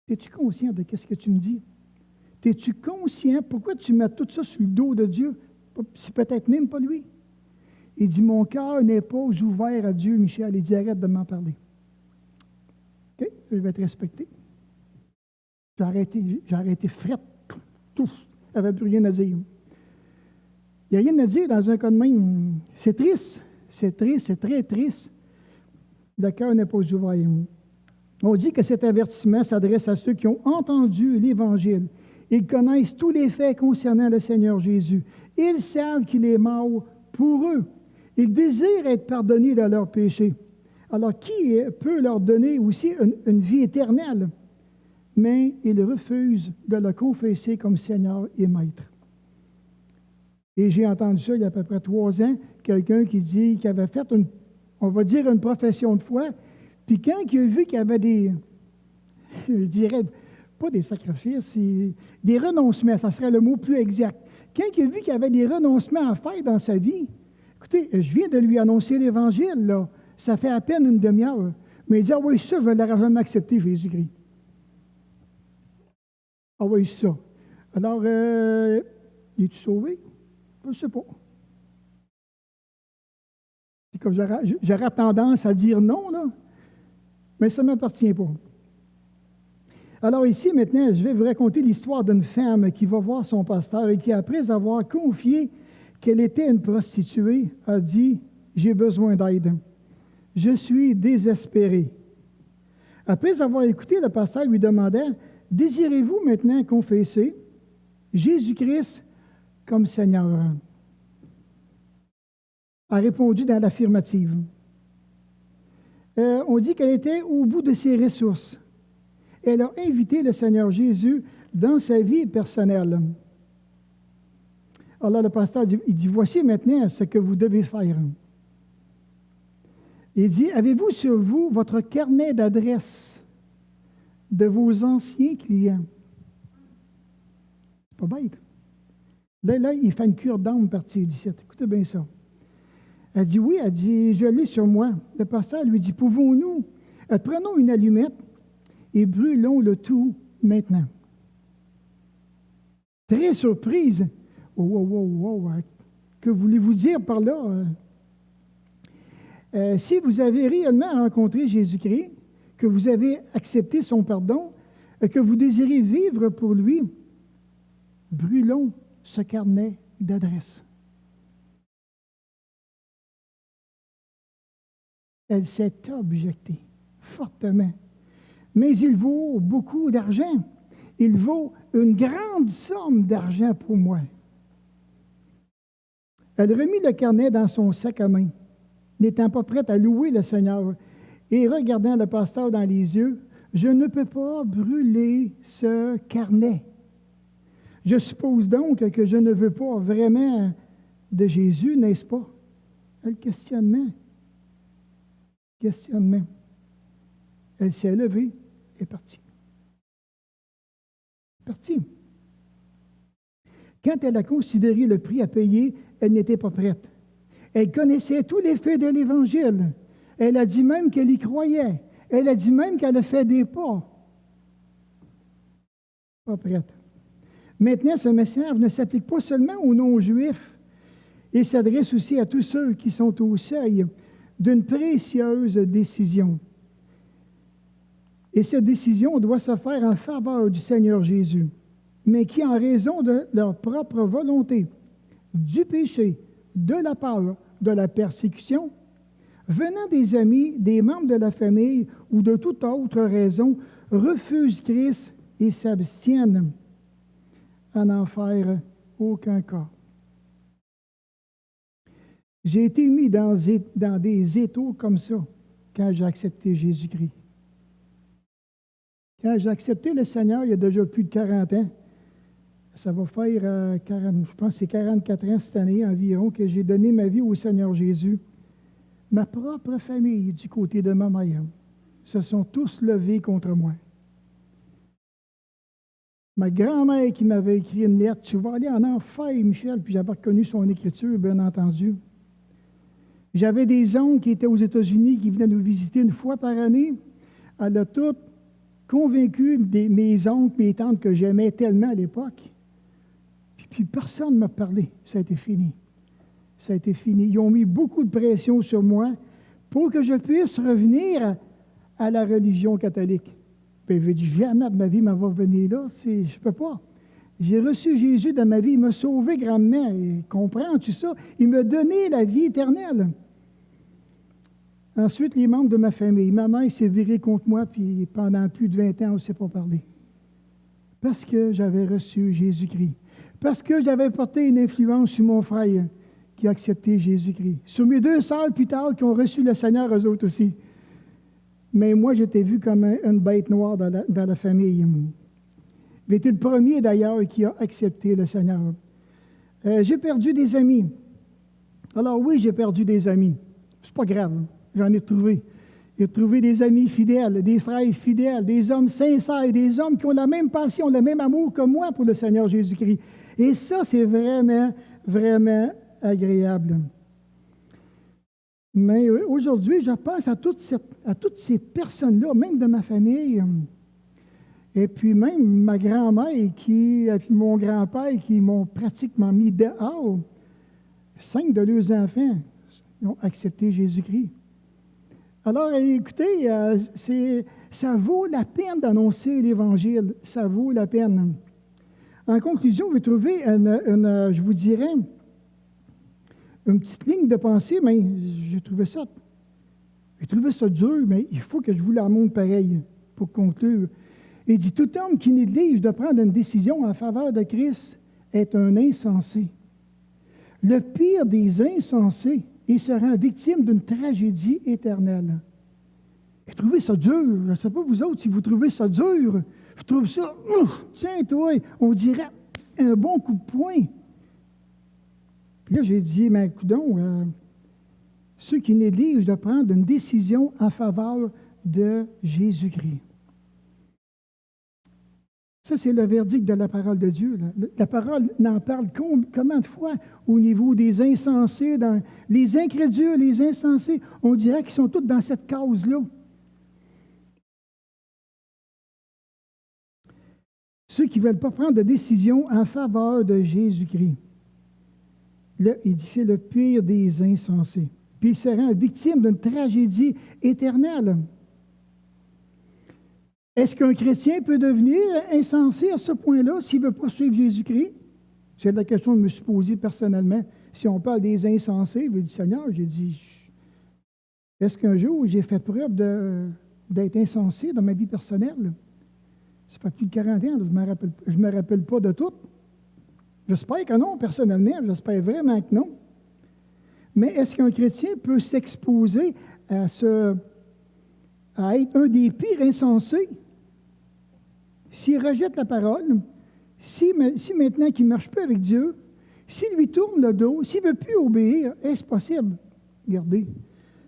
Es-tu conscient de ce que tu me dis? Es-tu conscient? Pourquoi tu mets tout ça sur le dos de Dieu? C'est peut-être même pas lui. Il dit, mon cœur n'est pas ouvert à Dieu, Michel. Il dit, arrête de m'en parler. OK? Je vais te respecter. J'ai arrêté frette. Tout. Il n'y avait plus rien à dire. Il n'y a rien à dire dans un cas de même. C'est triste. C'est triste, c'est très triste. Le cœur n'est pas ouvert. On dit que cet avertissement s'adresse à ceux qui ont entendu l'Évangile. Ils connaissent tous les faits concernant le Seigneur Jésus. Ils savent qu'il est mort pour eux. Ils désirent être pardonnés de leurs péchés. Alors, qui peut leur donner aussi une vie éternelle? Mais ils refusent de le confesser comme Seigneur et Maître. Et j'ai entendu ça il y a à peu près 3 ans, quelqu'un qui dit qu'il avait fait on va dire une profession de foi, puis quand il a vu qu'il y avait des, je dirais, pas des sacrifices, des renoncements, ça serait le mot plus exact. Quand il a vu qu'il y avait des renoncements à faire dans sa vie, écoutez, je viens de lui annoncer l'Évangile, là, ça fait à peine une demi-heure, mais il dit, ah oui, ça, je ne l'aurais jamais accepté, Jésus-Christ. Ah oui, ça. Alors, es-tu sauvé? Je ne sais pas. J'aurais tendance à dire non, là, mais ça ne m'appartient pas. Alors ici, maintenant, je vais vous raconter l'histoire d'une femme qui va voir son pasteur et qui, après avoir confié qu'elle était une prostituée, a dit « J'ai besoin d'aide. Je suis désespérée. » Après avoir écouté, le pasteur lui demanda « Désirez-vous maintenant confesser Jésus-Christ comme Seigneur? » A répondu dans l'affirmative. On dit qu'elle était au bout de ses ressources. Elle a invité le Seigneur Jésus dans sa vie personnelle. Alors le pasteur dit, il dit, voici maintenant ce que vous devez faire. Il dit, avez-vous sur vous votre carnet d'adresse de vos anciens clients? C'est pas bête. Là, il fait une cure d'âme partir d'ici. Écoutez bien ça. Elle dit, oui, elle dit, je l'ai sur moi. Le pasteur lui dit, pouvons-nous, prenons une allumette et brûlons le tout maintenant. Très surprise. Oh, que voulez-vous dire par là? Si vous avez réellement rencontré Jésus-Christ, que vous avez accepté son pardon, que vous désirez vivre pour lui, brûlons ce carnet d'adresse. Elle s'est objectée fortement. Mais il vaut beaucoup d'argent. Il vaut une grande somme d'argent pour moi. Elle remit le carnet dans son sac à main, n'étant pas prête à louer le Seigneur, et regardant le pasteur dans les yeux, « Je ne peux pas brûler ce carnet. Je suppose donc que je ne veux pas vraiment de Jésus, n'est-ce pas? » Le questionnement. Elle s'est levée et partie. Quand elle a considéré le prix à payer, elle n'était pas prête. Elle connaissait tous les faits de l'Évangile. Elle a dit même qu'elle y croyait. Elle a dit même qu'elle a fait des pas. Pas prête. Maintenant, ce message ne s'applique pas seulement aux non-juifs. Il s'adresse aussi à tous ceux qui sont au seuil d'une précieuse décision. Et cette décision doit se faire en faveur du Seigneur Jésus, mais qui, en raison de leur propre volonté, du péché, de la peur, de la persécution, venant des amis, des membres de la famille ou de toute autre raison, refusent Christ et s'abstiennent à n'en faire aucun cas. J'ai été mis dans des étaux comme ça quand j'ai accepté Jésus-Christ. Quand j'ai accepté le Seigneur, il y a déjà plus de 40 ans, ça va faire, je pense que c'est 44 ans cette année environ, que j'ai donné ma vie au Seigneur Jésus. Ma propre famille, du côté de ma mère, se sont tous levés contre moi. Ma grand-mère qui m'avait écrit une lettre, « Tu vas aller en enfer, Michel », puis j'avais reconnu son écriture, bien entendu. J'avais des oncles qui étaient aux États-Unis, qui venaient nous visiter une fois par année. Elle a tout convaincu mes oncles, mes tantes que j'aimais tellement à l'époque. Puis personne ne m'a parlé. Ça a été fini. Ils ont mis beaucoup de pression sur moi pour que je puisse revenir à la religion catholique. Puis je dis, jamais de ma vie m'en va venir là. Je ne peux pas. J'ai reçu Jésus dans ma vie. Il m'a sauvé grandement. Comprends-tu ça? Il m'a donné la vie éternelle. Ensuite, les membres de ma famille. Ma mère s'est virée contre moi, puis pendant plus de 20 ans, on ne s'est pas parlé. Parce que j'avais reçu Jésus-Christ. Parce que j'avais porté une influence sur mon frère qui a accepté Jésus-Christ. Sur mes 2 sœurs plus tard qui ont reçu le Seigneur, eux autres aussi. Mais moi, j'étais vu comme une bête noire dans la famille. J'étais le premier, d'ailleurs, qui a accepté le Seigneur. J'ai perdu des amis. Alors oui, j'ai perdu des amis. C'est pas grave, j'en ai trouvé. J'ai trouvé des amis fidèles, des frères fidèles, des hommes sincères, des hommes qui ont la même passion, le même amour que moi pour le Seigneur Jésus-Christ. Et ça, c'est vraiment, vraiment agréable. Mais aujourd'hui, je pense à toutes ces personnes-là, même de ma famille, et puis même ma grand-mère et puis mon grand-père qui m'ont pratiquement mis dehors. 5 de leurs enfants ont accepté Jésus-Christ. Alors, écoutez, ça vaut la peine d'annoncer l'Évangile. Ça vaut la peine. En conclusion, vous trouvez je vous dirais, une petite ligne de pensée, mais j'ai trouvé ça dur, mais il faut que je vous la montre pareil pour conclure. Il dit, tout homme qui néglige de prendre une décision en faveur de Christ est un insensé. Le pire des insensés, il se rend victime d'une tragédie éternelle. J'ai trouvé ça dur. Je ne sais pas vous autres si vous trouvez ça dur. Je trouve ça, tiens toi, on dirait un bon coup de poing. Puis là, j'ai dit, mais coudonc, ceux qui négligent de prendre une décision en faveur de Jésus-Christ. Ça, c'est le verdict de la parole de Dieu. Là. La parole n'en parle combien de fois au niveau des insensés, dans les incrédules, les insensés, on dirait qu'ils sont tous dans cette cause-là. Ceux qui ne veulent pas prendre de décision en faveur de Jésus-Christ. Là, il dit, c'est le pire des insensés. Puis il se rend victime d'une tragédie éternelle. Est-ce qu'un chrétien peut devenir insensé à ce point-là s'il ne veut pas suivre Jésus-Christ? C'est la question que je me suis posée personnellement. Si on parle des insensés, je dis, Seigneur, j'ai dit, est-ce qu'un jour j'ai fait preuve d'être insensé dans ma vie personnelle? Ça fait plus de 40 ans, je me rappelle pas de tout. J'espère que non, personnellement, j'espère vraiment que non. Mais est-ce qu'un chrétien peut s'exposer à être un des pires insensés? S'il rejette la parole, si maintenant qu'il ne marche plus avec Dieu, s'il lui tourne le dos, s'il ne veut plus obéir, est-ce possible? Regardez,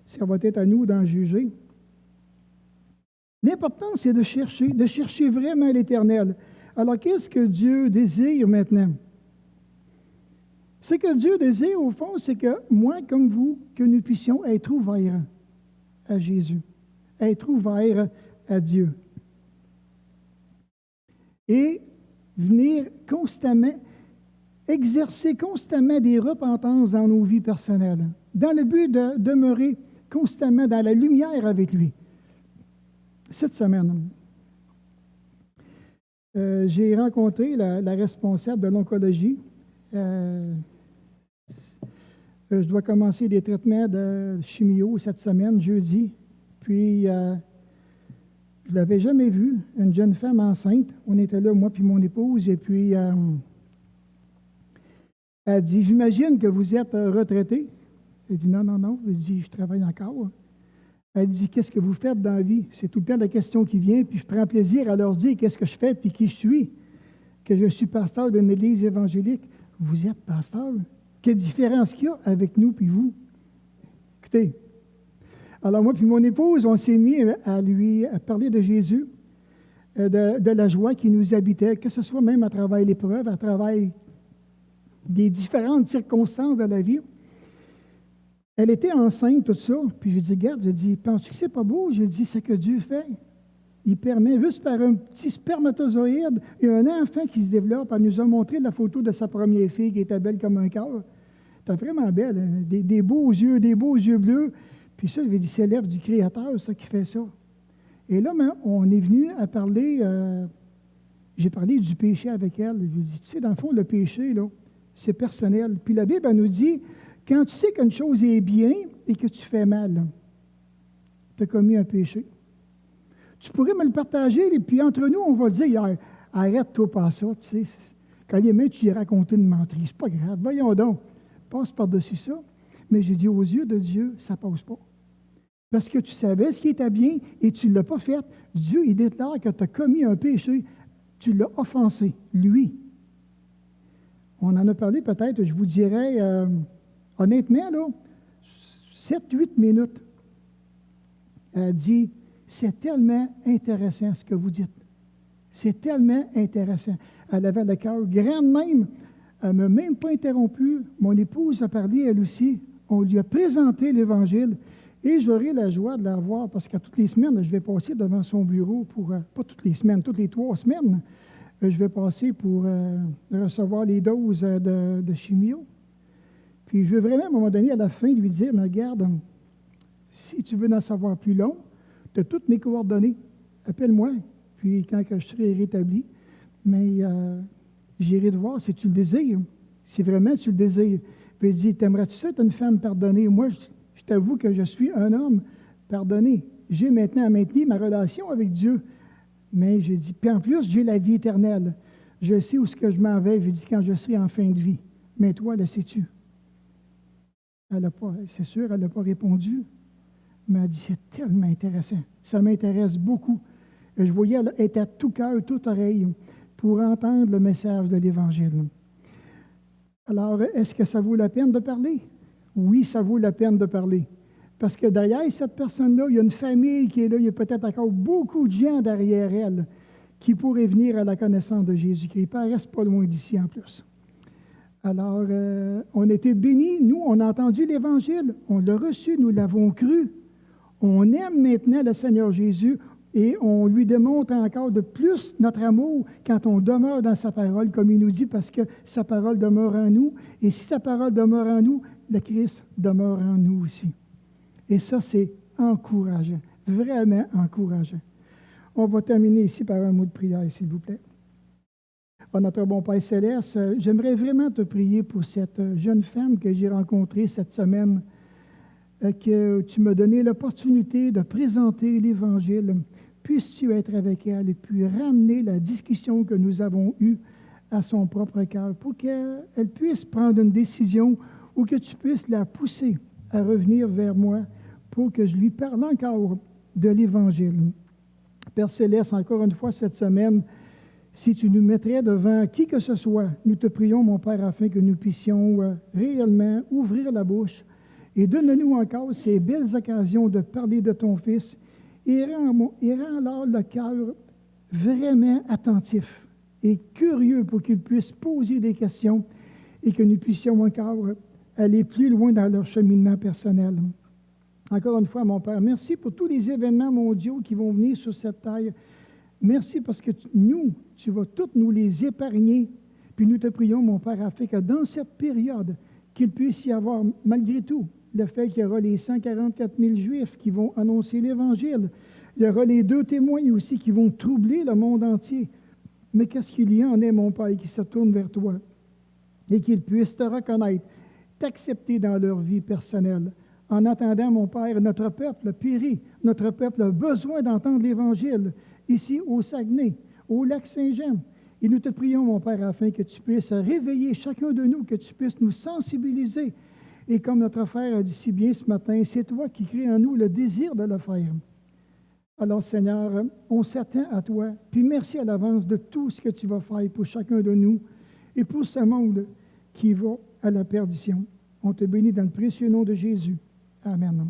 ça va être à nous d'en juger. L'important, c'est de chercher vraiment l'Éternel. Alors, qu'est-ce que Dieu désire maintenant? Ce que Dieu désire, au fond, c'est que moi, comme vous, que nous puissions être ouverts à Jésus, être ouverts à Dieu. Et venir constamment, exercer constamment des repentances dans nos vies personnelles, dans le but de demeurer constamment dans la lumière avec lui. Cette semaine, j'ai rencontré la responsable de l'oncologie. Je dois commencer des traitements de chimio cette semaine, jeudi. Puis, je ne l'avais jamais vue, une jeune femme enceinte. On était là, moi puis mon épouse, et puis elle dit, « J'imagine que vous êtes retraité. » Elle dit, « Non. » Je dis, « Je travaille encore. » Elle dit, « Qu'est-ce que vous faites dans la vie? » C'est tout le temps la question qui vient, puis je prends plaisir à leur dire qu'est-ce que je fais, puis qui je suis. Que je suis pasteur d'une église évangélique. Vous êtes pasteur? Quelle différence qu'il y a avec nous puis vous? Écoutez, alors moi puis mon épouse, on s'est mis à parler de Jésus, de la joie qui nous habitait, que ce soit même à travers l'épreuve, à travers des différentes circonstances de la vie. Elle était enceinte, tout ça, puis j'ai dit, regarde, j'ai dit, penses-tu que c'est pas beau? J'ai dit, c'est que Dieu fait. Il permet, juste par un petit spermatozoïde, il y a un enfant qui se développe. Elle nous a montré la photo de sa première fille qui était belle comme un cœur. Elle était vraiment belle, hein? Des beaux yeux bleus. Puis ça, je lui ai dit, c'est l'œuvre du Créateur, ça, qui fait ça. Et là, on est venu à parler, j'ai parlé du péché avec elle. Je lui ai dit, tu sais, dans le fond, le péché, là, c'est personnel. Puis la Bible, elle nous dit, quand tu sais qu'une chose est bien et que tu fais mal, tu as commis un péché. Tu pourrais me le partager, et puis entre nous, on va dire, arrête-toi pas ça, tu sais. Quand il est même, tu lui as raconté une menterie, c'est pas grave, voyons donc, passe par-dessus ça. Mais j'ai dit, aux yeux de Dieu, ça passe pas. Parce que tu savais ce qui était bien et tu ne l'as pas fait. Dieu, il déclare que tu as commis un péché, tu l'as offensé, lui. On en a parlé peut-être, je vous dirais, honnêtement, là, 7-8 minutes. Elle dit, c'est tellement intéressant ce que vous dites. C'est tellement intéressant. Elle avait le cœur grand même. Elle ne m'a même pas interrompu. Mon épouse a parlé, elle aussi. On lui a présenté l'Évangile. Et j'aurai la joie de la revoir parce qu'à toutes les semaines, je vais passer devant son bureau pour, pas toutes les semaines, toutes les 3 semaines, je vais passer pour recevoir les doses de chimio. Puis je veux vraiment, à un moment donné, à la fin, lui dire, mais regarde, si tu veux en savoir plus long, tu as toutes mes coordonnées. Appelle-moi, puis quand je serai rétabli, mais j'irai te voir si tu le désires, si vraiment tu le désires. Puis il dit, t'aimerais-tu ça être une femme pardonnée? Moi, je t'avoue que je suis un homme pardonné. J'ai maintenant à maintenir ma relation avec Dieu. Mais j'ai dit, puis en plus, j'ai la vie éternelle. Je sais où ce que je m'en vais. J'ai dit, quand je serai en fin de vie. Mais toi, le sais-tu? Elle n'a pas, c'est sûr, elle n'a pas répondu. Mais elle dit, c'est tellement intéressant. Ça m'intéresse beaucoup. Et je voyais, elle était à tout cœur, toute oreille, pour entendre le message de l'Évangile. Alors, est-ce que ça vaut la peine de parler? Oui, ça vaut la peine de parler. Parce que derrière cette personne-là, il y a une famille qui est là, il y a peut-être encore beaucoup de gens derrière elle qui pourraient venir à la connaissance de Jésus-Christ. Elle ne reste pas loin d'ici en plus. Alors, on a été bénis, nous, on a entendu l'Évangile, on l'a reçu, nous l'avons cru. On aime maintenant le Seigneur Jésus et on lui démontre encore de plus notre amour quand on demeure dans sa parole, comme il nous dit, parce que sa parole demeure en nous. Et si sa parole demeure en nous, le Christ demeure en nous aussi. Et ça, c'est encourageant, vraiment encourageant. On va terminer ici par un mot de prière, s'il vous plaît. Oh, notre bon Père Céleste, j'aimerais vraiment te prier pour cette jeune femme que j'ai rencontrée cette semaine, que tu m'as donné l'opportunité de présenter l'Évangile. Puisses-tu être avec elle et puis ramener la discussion que nous avons eue à son propre cœur pour qu'elle puisse prendre une décision ou que tu puisses la pousser à revenir vers moi pour que je lui parle encore de l'Évangile. Père Céleste, encore une fois cette semaine, si tu nous mettrais devant qui que ce soit, nous te prions, mon Père, afin que nous puissions réellement ouvrir la bouche et donne-nous encore ces belles occasions de parler de ton Fils et rends alors le cœur vraiment attentif et curieux pour qu'il puisse poser des questions et que nous puissions encore aller plus loin dans leur cheminement personnel. Encore une fois, mon Père, merci pour tous les événements mondiaux qui vont venir sur cette terre. Merci parce que tu vas tous nous les épargner. Puis nous te prions, mon Père, afin que dans cette période, qu'il puisse y avoir, malgré tout, le fait qu'il y aura les 144 000 Juifs qui vont annoncer l'Évangile. Il y aura les 2 témoins aussi qui vont troubler le monde entier. Mais qu'est-ce qu'il y en est, mon Père, qui se tourne vers toi et qu'ils puissent te reconnaître, t'accepter dans leur vie personnelle. En attendant, mon Père, notre peuple périt. Notre peuple a besoin d'entendre l'Évangile. Ici, au Saguenay, au Lac-Saint-Jean. Et nous te prions, mon Père, afin que tu puisses réveiller chacun de nous, que tu puisses nous sensibiliser. Et comme notre frère a dit si bien ce matin, c'est toi qui crées en nous le désir de le faire. Alors, Seigneur, on s'attend à toi. Puis merci à l'avance de tout ce que tu vas faire pour chacun de nous et pour ce monde qui va à la perdition. On te bénit dans le précieux nom de Jésus. Amen.